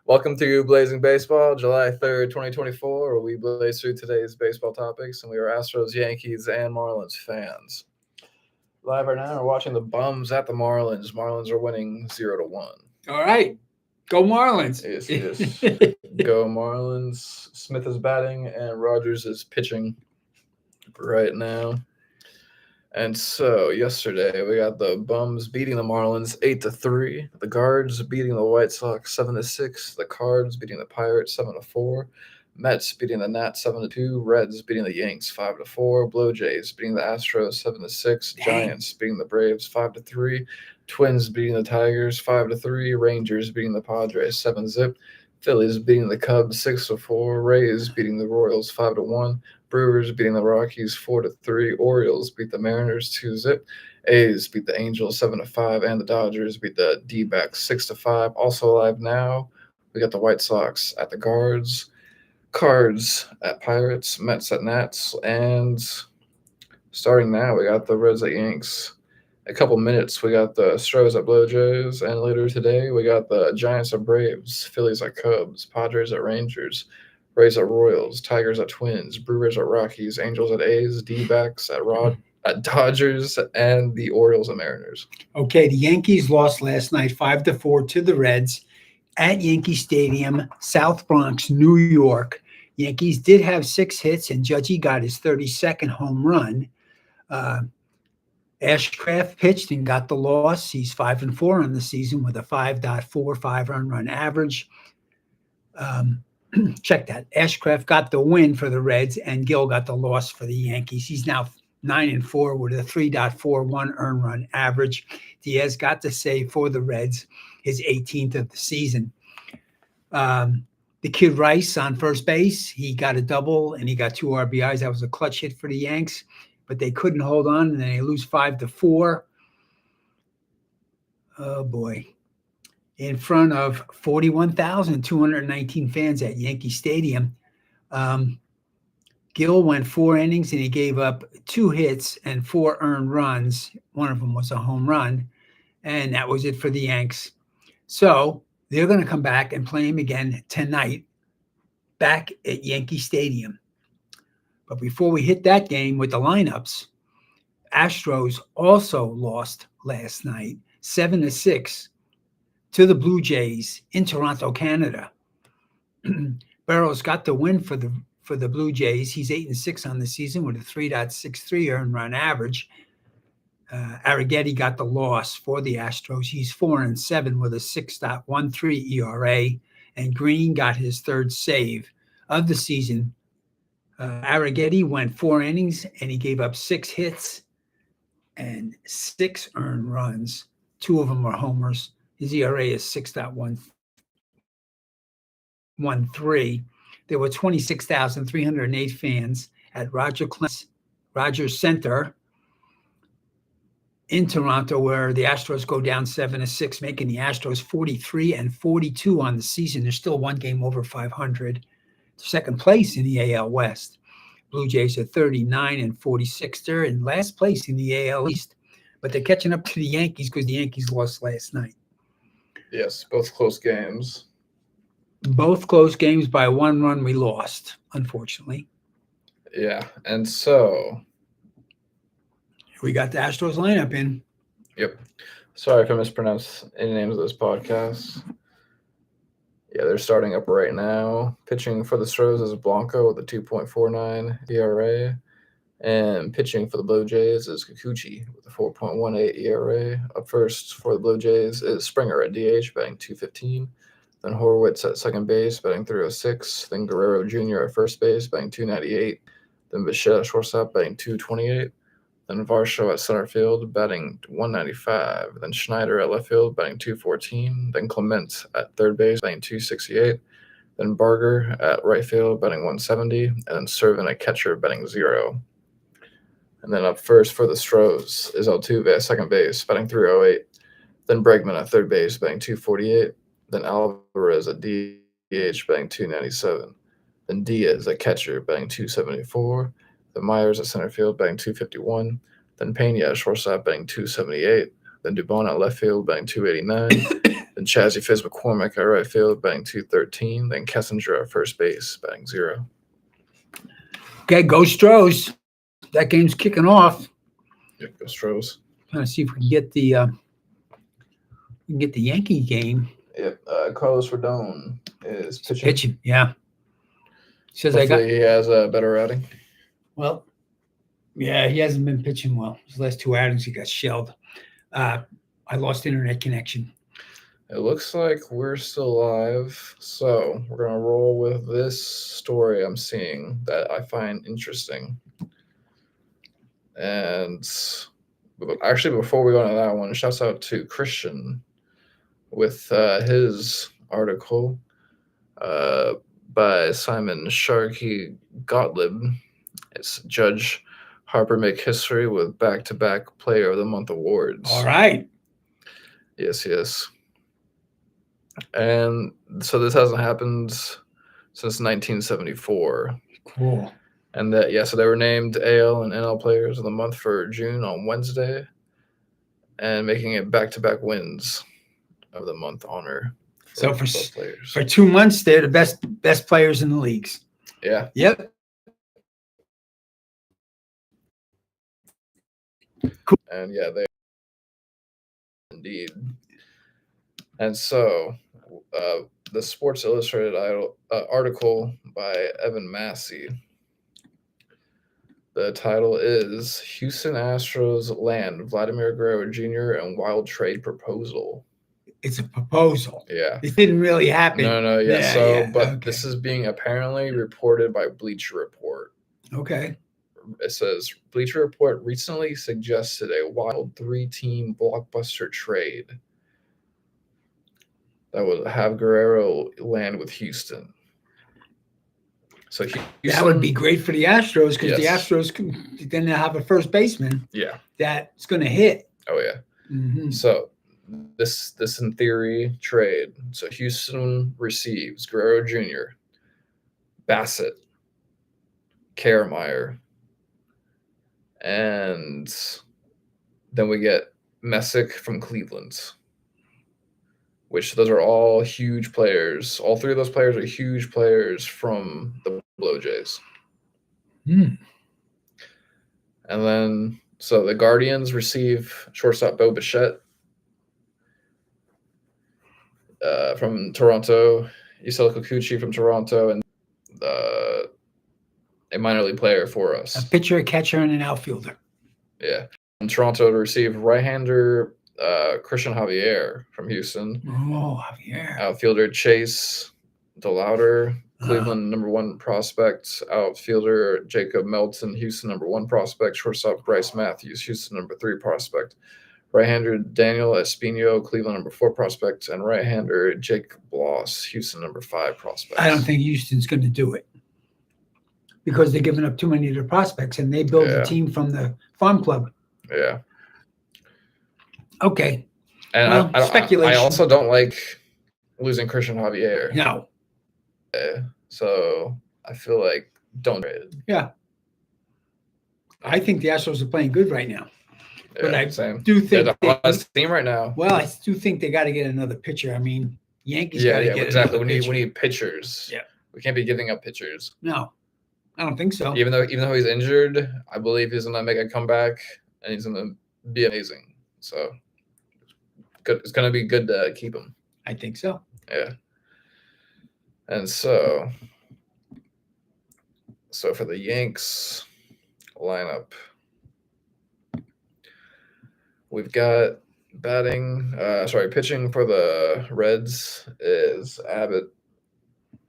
Welcome to Blazing Baseball, July 3rd, 2024, where we blaze through today's baseball topics, and we are Astros, Yankees, and Marlins fans. Live right now, we're watching the Bums at the Marlins. Marlins are winning 0-1. All right. Go Marlins. Yes. Go Marlins. Smith is batting, and Rogers is pitching right now. And so yesterday we got the Bums beating the Marlins 8-3, the Guards beating the White Sox 7-6, the Cards beating the Pirates 7-4, Mets beating the Nats 7-2, Reds beating the Yanks 5-4, Blue Jays beating the Astros 7-6, Giants beating the Braves 5-3, Twins beating the Tigers 5-3, Rangers beating the Padres 7-0, Phillies beating the Cubs 6-4, Rays beating the Royals 5-1. Brewers beating the Rockies 4-3. Orioles beat the Mariners 2-0. A's beat the Angels 7-5, and the Dodgers beat the D-backs 6-5. Also alive now, we got the White Sox at the Guards, Cards at Pirates, Mets at Nats, and starting now we got the Reds at Yanks. A couple minutes we got the Astros at Blue Jays, and later today we got the Giants at Braves, Phillies at Cubs, Padres at Rangers, Rays at Royals, Tigers at Twins, Brewers at Rockies, Angels at A's, D-backs at Dodgers, and the Orioles at Mariners. Okay, the Yankees lost last night 5-4 to the Reds at Yankee Stadium, South Bronx, New York. Yankees did have 6 hits, and Judgy got his 32nd home run. Ashcraft pitched and got the loss. He's 5-4 on the season with a 5.45 earned run average. Check that. Ashcraft got the win for the Reds, and Gill got the loss for the Yankees. He's now 9-4 with a 3.41 earned run average. Diaz got the save for the Reds, his 18th of the season. The kid Rice on first base, he got a double and he got 2 RBIs. That was a clutch hit for the Yanks, but they couldn't hold on, and then they lose 5-4. Oh boy. In front of 41,219 fans at Yankee Stadium. Gill went 4 innings, and he gave up 2 hits and 4 earned runs. One of them was a home run, and that was it for the Yanks. So they're going to come back and play him again tonight back at Yankee Stadium. But before we hit that game with the lineups, Astros also lost last night 7-6 to the Blue Jays in Toronto, Canada. Burrows got the win for the Blue Jays. He's 8-6 on the season with a 3.63 earned run average. Arrighetti got the loss for the Astros. He's 4-7 with a 6.13 ERA, and Green got his 3rd save of the season. Arrighetti went 4 innings, and he gave up 6 hits and 6 earned runs. 2 of them were homers. His ERA is 6.13. There were 26,308 fans at Rogers Center in Toronto, where the Astros go down 7-6, making the Astros 43-42 on the season. They're still 1 game over 500. Second place in the AL West. Blue Jays are 39-46. They're in last place in the AL East, but they're catching up to the Yankees because the Yankees lost last night. Yes, both close games. Both close games. By 1 run, we lost, unfortunately. Yeah, and so we got the Astros lineup in. Yep. Sorry if I mispronounced any names of this podcast. Yeah, they're starting up right now. Pitching for the Astros is Blanco with a 2.49 ERA. And pitching for the Blue Jays is Kikuchi with a 4.18 ERA. Up first for the Blue Jays is Springer at DH, batting .215. Then Horwitz at second base, batting .306. Then Guerrero Jr. at first base, batting .298. Then Bichette at shortstop, batting .228. Then Varsho at center field, batting .195. Then Schneider at left field, batting .214. Then Clement at third base, batting .268. Then Barger at right field, batting .170. And then Servin at catcher, batting .0. And then up first for the Astros is Altuve at second base, batting .308. Then Bregman at third base, batting .248. Then Alvarez at DH, batting .297. Then Diaz at catcher, batting .274. Then Myers at center field, batting .251. Then Pena at shortstop, batting .278. Then Dubon at left field, batting .289. Then Chazzy Fizz McCormick at right field, batting 213. Then Kessinger at first base, batting 0. Okay, go Stros. That game's kicking off. Yep, go Stros. Trying to see if we can get the Yankee game. Yep, Carlos Rodon is pitching. Yeah. Says Hopefully he has a better outing. Well, yeah, he hasn't been pitching well. His last 2 outings, he got shelled. I lost internet connection. It looks like we're still live, so we're going to roll with this story I'm seeing that I find interesting. And actually, before we go into that one, shouts out to Christian with his article by Simon Sharkey Gottlieb. It's Judge Harper make history with back-to-back Player of the Month awards. All right. Yes. And so this hasn't happened since 1974. Cool. And so they were named AL and NL Players of the Month for June on Wednesday, and making it back-to-back wins of the month honor. So for 2 months, they're the best players in the leagues. Yeah. Yep. Cool. And yeah, they indeed. And so the Sports Illustrated article by Evan Massey. The title is Houston Astros land Vladimir Guerrero Jr. and wild trade proposal. It's a proposal. Yeah. It didn't really happen. No. Yeah. Okay. This is being apparently reported by Bleacher Report. Okay. It says Bleacher Report recently suggested a wild 3-team blockbuster trade that would have Guerrero land with Houston. So that would be great for the Astros because the Yes. Astros then they have a first baseman. Yeah. That's going to hit. Oh yeah. Mm-hmm. So this in theory trade. So Houston receives Guerrero Jr., Bassett, Kiermaier, and then we get Messick from Cleveland, which those are all huge players. All 3 of those players are huge players from the Blue Jays. Hmm. And then, so the Guardians receive shortstop Bo Bichette from Toronto, Isel Kikuchi from Toronto, and a minor league player for us. A pitcher, a catcher, and an outfielder. Yeah. From Toronto to receive right-hander Christian Javier from Houston. Oh, Javier. Outfielder Chase DeLauder, Cleveland number 1 prospect. Outfielder Jacob Melton, Houston number 1 prospect. Shortstop Bryce Matthews, Houston number 3 prospect. Right-hander Daniel Espino, Cleveland number 4 prospect. And right-hander Jake Bloss, Houston number 5 prospect. I don't think Houston's going to do it because they're giving up too many of their prospects, and they build a team from the farm club. Yeah. Okay. And well, speculation. I also don't like losing Christian Javier. No. So I feel like don't trade it. Yeah. I think the Astros are playing good right now. Yeah, but I same. do think they're the best team right now. Well, I do think they got to get another pitcher. I mean, Yankees got to get exactly. another We need pitchers. Yeah. We can't be giving up pitchers. No. I don't think so. Even though he's injured, I believe he's gonna make a comeback and he's gonna be amazing. So good. It's gonna be good to keep him. I think so. Yeah. And so for the Yanks lineup, we've got pitching for the Reds is Abbott.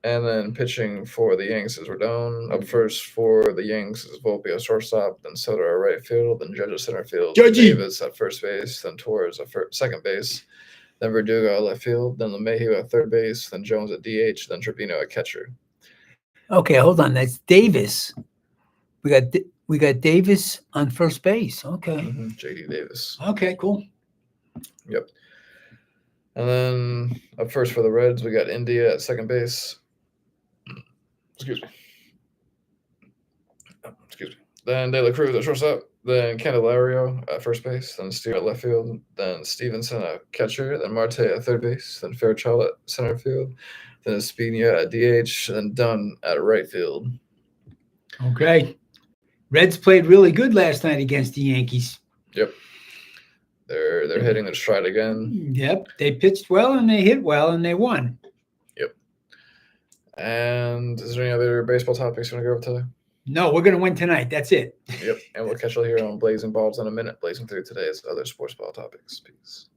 And then pitching for the Yanks is Rodon. Up first for the Yanks is Volpe at shortstop, then Soto at right field, then Judge at center field, Davis at first base, then Torres at second base, then Verdugo at left field, then LeMahieu at third base, then Jones at DH, then Trevino at catcher. Okay, hold on. That's Davis. We got Davis on first base. Okay. Mm-hmm. J.D. Davis. Okay, cool. Yep. And then up first for the Reds, we got India at second base. Excuse me. Then De La Cruz at shortstop. Then Candelario at first base, then Steer at left field, then Stevenson at catcher, then Marte at third base, then Fairchild at center field, then Espina at DH, then Dunn at right field. Okay. Reds played really good last night against the Yankees. Yep. They're hitting their stride again. Yep. They pitched well and they hit well and they won. Yep. And is there any other baseball topics you want to go over today? No, we're going to win tonight. That's it. Yep. And we'll catch you all here on Blazing Balls in a minute, blazing through today's other sports ball topics. Peace.